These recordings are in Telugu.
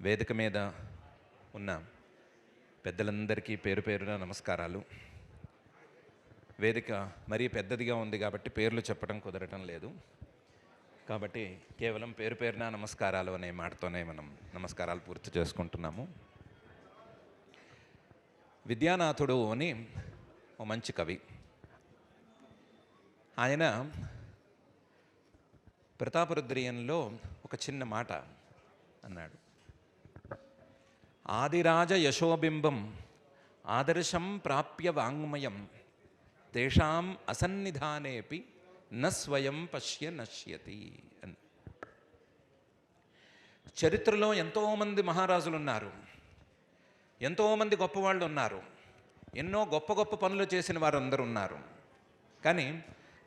వేదిక మీద ఉన్న పెద్దలందరికీ పేరు పేరున నమస్కారాలు. వేదిక మరీ పెద్దదిగా ఉంది కాబట్టి పేర్లు చెప్పడం కుదరటం లేదు. కాబట్టి కేవలం పేరు పేరున నమస్కారాలు అనే మాటతోనే మనం నమస్కారాలు పూర్తి చేసుకుంటున్నాము. విద్యానాథుడు అని ఓ మంచి కవి. ఆయన ప్రతాపరుద్రీయంలో ఒక చిన్న మాట అన్నాడు. ఆదిరాజ యశోబింబం ఆదర్శం ప్రాప్య వాంగ్మయం తేషాం అసన్నిధానేపి న స్వయం పశ్య నశ్యతి అని. చరిత్రలో ఎంతోమంది మహారాజులు ఉన్నారు, ఎంతోమంది గొప్పవాళ్ళు ఉన్నారు, ఎన్నో గొప్ప గొప్ప పనులు చేసిన వారందరూ ఉన్నారు. కానీ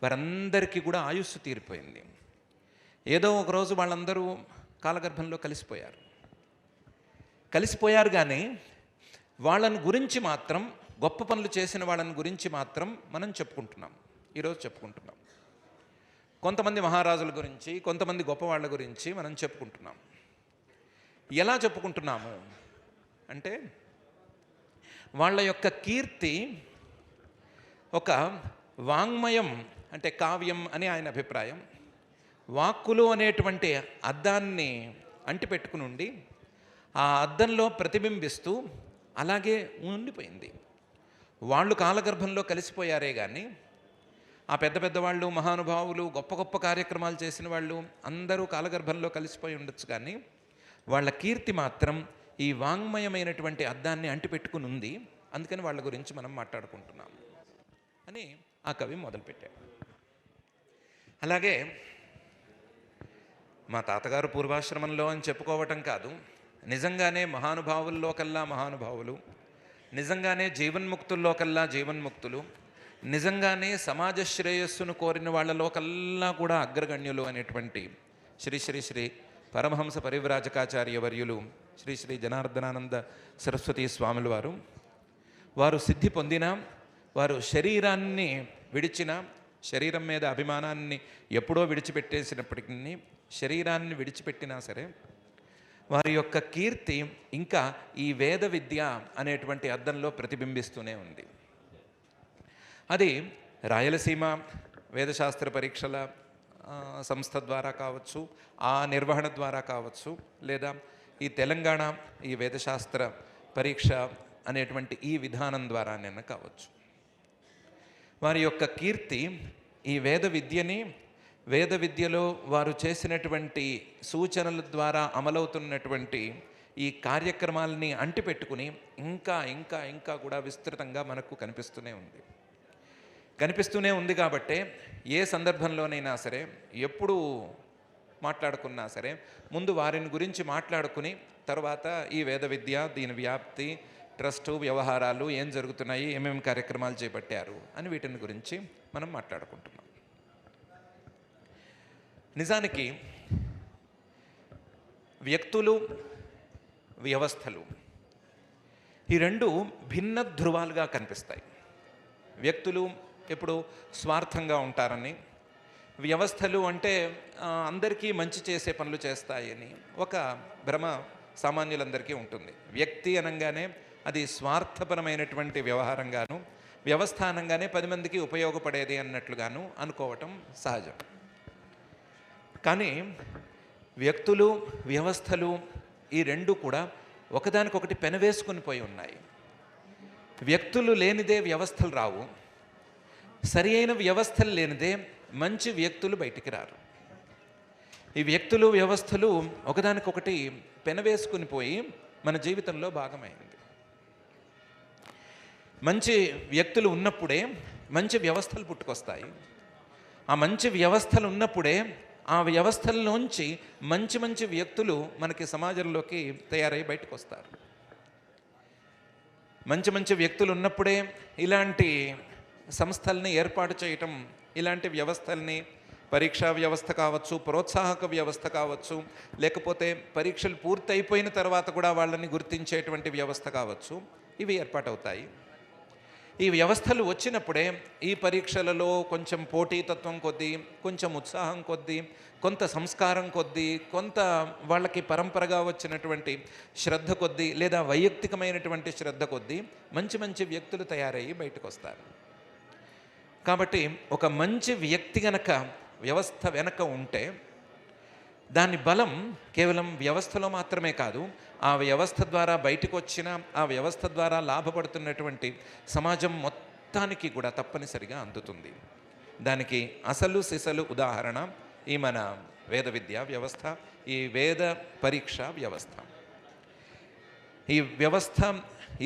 వారందరికీ కూడా ఆయుస్సు తీరిపోయింది. ఏదో ఒకరోజు వాళ్ళందరూ కాలగర్భంలో కలిసిపోయారు కానీ వాళ్ళని గురించి మాత్రం, గొప్ప పనులు చేసిన వాళ్ళని గురించి మాత్రం మనం ఈరోజు చెప్పుకుంటున్నాం. కొంతమంది మహారాజుల గురించి, కొంతమంది గొప్పవాళ్ళ గురించి మనం చెప్పుకుంటున్నాం. ఎలా చెప్పుకుంటున్నాము అంటే, వాళ్ళ యొక్క కీర్తి ఒక వాంగ్మయం అంటే కావ్యం అని ఆయన అభిప్రాయం. వాక్కులు అనేటువంటి అద్దాన్ని అంటిపెట్టుకుని ఉండి ఆ అద్దంలో ప్రతిబింబిస్తూ అలాగే ఉండిపోయింది. వాళ్ళు కాలగర్భంలో కలిసిపోయారే కానీ ఆ పెద్ద పెద్దవాళ్ళు, మహానుభావులు, గొప్ప గొప్ప కార్యక్రమాలు చేసిన వాళ్ళు అందరూ కాలగర్భంలో కలిసిపోయి ఉండొచ్చు, కానీ వాళ్ళ కీర్తి మాత్రం ఈ వాంగ్మయమైనటువంటి అద్దాన్ని అంటిపెట్టుకుని ఉంది. అందుకని వాళ్ళ గురించి మనం మాట్లాడుకుంటున్నాం అని ఆ కవి మొదలుపెట్టాడు. అలాగే మా తాతగారు పూర్వాశ్రమంలో అని చెప్పుకోవటం కాదు, నిజంగానే మహానుభావుల్లో కల్లా మహానుభావులు, నిజంగానే జీవన్ముక్తుల్లో కల్లా జీవన్ముక్తులు, నిజంగానే సమాజ శ్రేయస్సును కోరిన వాళ్ళలో కల్లా కూడా అగ్రగణ్యులు అనేటువంటి శ్రీ శ్రీ శ్రీ పరమహంస పరివ్రాజకాచార్య వర్యులు శ్రీ శ్రీ జనార్దనానంద సరస్వతీ స్వాముల వారు సిద్ధి పొందిన, వారు శరీరాన్ని విడిచిన, శరీరం మీద అభిమానాన్ని ఎప్పుడో విడిచిపెట్టేసినప్పటికీ, శరీరాన్ని విడిచిపెట్టినా సరే వారి యొక్క కీర్తి ఇంకా ఈ వేద విద్య అనేటువంటి అద్దంలో ప్రతిబింబిస్తూనే ఉంది. అది రాయలసీమ వేదశాస్త్ర పరీక్షల సంస్థ ద్వారా కావచ్చు, ఆ నిర్వహణ ద్వారా కావచ్చు, లేదా ఈ తెలంగాణ ఈ వేదశాస్త్ర పరీక్ష అనేటువంటి ఈ విధానం ద్వారానైనా కావచ్చు. వారి యొక్క కీర్తి ఈ వేద విద్యని, వేద విద్యలో వారు చేసినటువంటి సూచనల ద్వారా అమలవుతున్నటువంటి ఈ కార్యక్రమాలని అంటిపెట్టుకుని ఇంకా ఇంకా ఇంకా కూడా విస్తృతంగా మనకు కనిపిస్తూనే ఉంది. కాబట్టే ఏ సందర్భంలోనైనా సరే, ఎప్పుడు మాట్లాడుకున్నా సరే, ముందు వారిని గురించి మాట్లాడుకుని తర్వాత ఈ వేద విద్య, దీని వ్యాప్తి, ట్రస్టు, వ్యవహారాలు ఏం జరుగుతున్నాయి, ఏమేమి కార్యక్రమాలు చేపట్టారు అని వీటిని గురించి మనం మాట్లాడుకుంటున్నాం. నిజానికి వ్యక్తులు, వ్యవస్థలు ఈ రెండు భిన్న ధృవాలుగా కనిపిస్తాయి. వ్యక్తులు ఎప్పుడు స్వార్థంగా ఉంటారని, వ్యవస్థలు అంటే అందరికీ మంచి చేసే పనులు చేస్తాయని ఒక భ్రమ సామాన్యులందరికీ ఉంటుంది. వ్యక్తి అనగానే అది స్వార్థపరమైనటువంటి వ్యవహారంగాను, వ్యవస్థ అనగానే 10 మందికి ఉపయోగపడేది అన్నట్లుగాను అనుకోవటం సహజం. కానీ వ్యక్తులు, వ్యవస్థలు ఈ రెండు కూడా ఒకదానికొకటి పెనవేసుకొని పోయి ఉన్నాయి. వ్యక్తులు లేనిదే వ్యవస్థలు రావు, సరి అయిన వ్యవస్థలు లేనిదే మంచి వ్యక్తులు బయటికి రారు. ఈ వ్యక్తులు, వ్యవస్థలు ఒకదానికొకటి పెనవేసుకుని పోయి మన జీవితంలో భాగమైంది. మంచి వ్యక్తులు ఉన్నప్పుడే మంచి వ్యవస్థలు పుట్టుకొస్తాయి. ఆ మంచి వ్యవస్థలు ఉన్నప్పుడే ఆ వ్యవస్థల్లోంచి మంచి మంచి వ్యక్తులు మనకి సమాజంలోకి తయారై బయటకు వస్తారు. మంచి మంచి వ్యక్తులు ఉన్నప్పుడే ఇలాంటి సంస్థల్ని ఏర్పాటు చేయటం, ఇలాంటి వ్యవస్థల్ని, పరీక్షా వ్యవస్థ కావచ్చు, ప్రోత్సాహక వ్యవస్థ కావచ్చు, లేకపోతే పరీక్షలు పూర్తయిపోయిన తర్వాత కూడా వాళ్ళని గుర్తించేటువంటి వ్యవస్థ కావచ్చు, ఇవి ఏర్పాటవుతాయి. ఈ వ్యవస్థలు వచ్చినప్పుడే ఈ పరీక్షలలో కొంచెం పోటీతత్వం కొద్దీ, కొంచెం ఉత్సాహం కొద్దీ, కొంత సంస్కారం కొద్దీ, కొంత వాళ్ళకి పరంపరగా వచ్చినటువంటి శ్రద్ధ కొద్దీ, లేదా వైయక్తికమైనటువంటి శ్రద్ధ కొద్దీ మంచి మంచి వ్యక్తులు తయారయ్యి బయటకు వస్తారు. కాబట్టి ఒక మంచి వ్యక్తి గనక వ్యవస్థ వెనక ఉంటే దాని బలం కేవలం వ్యవస్థలో మాత్రమే కాదు, ఆ వ్యవస్థ ద్వారా బయటకు వచ్చిన, ఆ వ్యవస్థ ద్వారా లాభపడుతున్నటువంటి సమాజం మొత్తానికి కూడా తప్పనిసరిగా అందుతుంది. దానికి అసలు సిసలు ఉదాహరణ ఈ మన వేద విద్యా వ్యవస్థ, ఈ వేద పరీక్ష వ్యవస్థ. ఈ వ్యవస్థ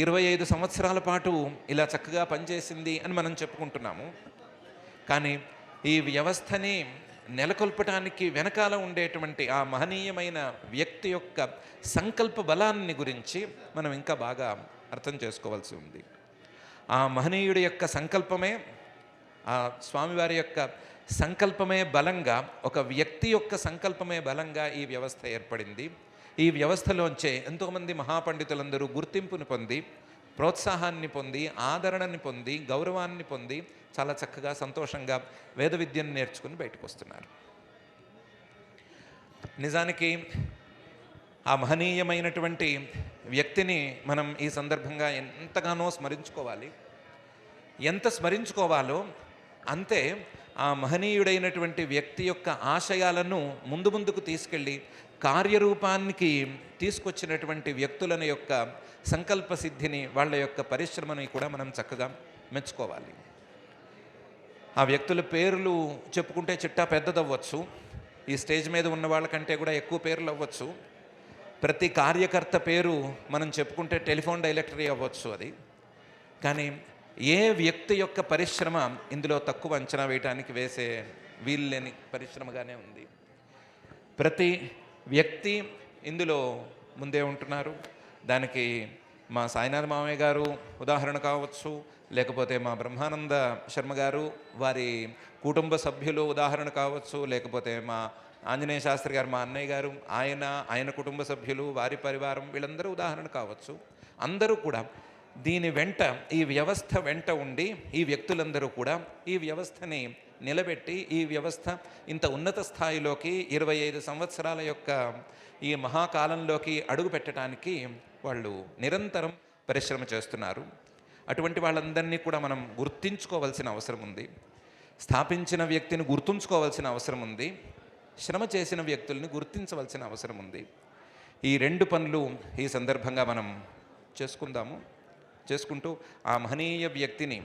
25 సంవత్సరాల పాటు ఇలా చక్కగా పనిచేసింది అని మనం చెప్పుకుంటున్నాము. కానీ ఈ వ్యవస్థని నెలకొల్పటానికి వెనకాల ఉండేటువంటి ఆ మహనీయమైన వ్యక్తి యొక్క సంకల్ప బలాన్ని గురించి మనం ఇంకా బాగా అర్థం చేసుకోవాల్సి ఉంది. ఆ మహనీయుడి యొక్క సంకల్పమే, ఆ స్వామివారి యొక్క సంకల్పమే బలంగా, ఒక వ్యక్తి యొక్క సంకల్పమే బలంగా ఈ వ్యవస్థ ఏర్పడింది. ఈ వ్యవస్థలోంచే ఎంతోమంది మహాపండితులందరూ గుర్తింపుని పొంది, ప్రోత్సాహాన్ని పొంది, ఆదరణని పొంది, గౌరవాన్ని పొంది చాలా చక్కగా సంతోషంగా వేద విద్యను నేర్చుకుని బయటకు వస్తున్నారు. నిజానికి ఆ మహనీయమైనటువంటి వ్యక్తిని మనం ఈ సందర్భంగా ఎంతగానో స్మరించుకోవాలి. ఎంత స్మరించుకోవాలో అంతే ఆ మహనీయుడైనటువంటి వ్యక్తి యొక్క ఆశయాలను ముందు ముందుకు తీసుకెళ్ళి కార్యరూపానికి తీసుకొచ్చినటువంటి వ్యక్తుల యొక్క సంకల్ప సిద్ధిని, వాళ్ళ యొక్క పరిశ్రమని కూడా మనం చక్కగా మెచ్చుకోవాలి. ఆ వ్యక్తుల పేర్లు చెప్పుకుంటే చిట్టా పెద్దదవ్వచ్చు, ఈ స్టేజ్ మీద ఉన్న వాళ్ళకంటే కూడా ఎక్కువ పేర్లు అవ్వచ్చు. ప్రతి కార్యకర్త పేరు మనం చెప్పుకుంటే టెలిఫోన్ డైరెక్టరీ అవ్వచ్చు అది. కానీ ఏ వ్యక్తి యొక్క పరిశ్రమ ఇందులో తక్కువ అంచనా వేయటానికి వేసే వీల్లేని పరిశ్రమగానే ఉంది. ప్రతి వ్యక్తి ఇందులో ముందే ఉంటున్నారు. దానికి మా సాయినాథ మామయ్య గారు ఉదాహరణ కావచ్చు, లేకపోతే మా బ్రహ్మానంద శర్మ గారు వారి కుటుంబ సభ్యులు ఉదాహరణ కావచ్చు, లేకపోతే మా ఆంజనేయ శాస్త్రి గారు మా అన్నయ్య గారు, ఆయన కుటుంబ సభ్యులు, వారి పరివారం, వీళ్ళందరూ ఉదాహరణ కావచ్చు. అందరూ కూడా దీని వెంట, ఈ వ్యవస్థ వెంట ఉండి ఈ వ్యక్తులందరూ కూడా ఈ వ్యవస్థని నిలబెట్టి, ఈ వ్యవస్థ ఇంత ఉన్నత స్థాయిలోకి 25 సంవత్సరాల యొక్క ఈ మహాకాలంలోకి అడుగు పెట్టడానికి వాళ్ళు నిరంతరం పరిశ్రమ చేస్తున్నారు. అటువంటి వాళ్ళందరినీ కూడా మనం గుర్తించుకోవాల్సిన అవసరం ఉంది. స్థాపించిన వ్యక్తిని గుర్తుంచుకోవాల్సిన అవసరం ఉంది. శ్రమ చేసిన వ్యక్తుల్ని గుర్తించవలసిన అవసరం ఉంది. ఈ 2 పనులు ఈ సందర్భంగా మనం చేసుకుంటూ ఆ మహనీయ వ్యక్తిని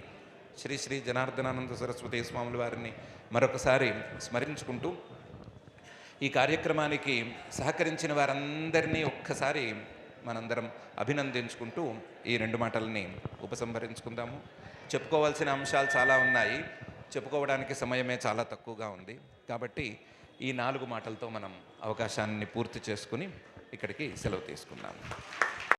శ్రీ శ్రీ జనార్దనానంద సరస్వతి స్వాముల వారిని మరొకసారి స్మరించుకుంటూ ఈ కార్యక్రమానికి సహకరించిన వారందరినీ ఒక్కసారి మనందరం అభినందించుకుంటూ ఈ 2 మాటలని ఉపసంహరించుకుందాము. చెప్పుకోవాల్సిన అంశాలు చాలా ఉన్నాయి, చెప్పుకోవడానికి సమయమే చాలా తక్కువగా ఉంది. కాబట్టి ఈ 4 మాటలతో మనం అవకాశాన్ని పూర్తి చేసుకుని ఇక్కడికి సెలవు తీసుకుందాము.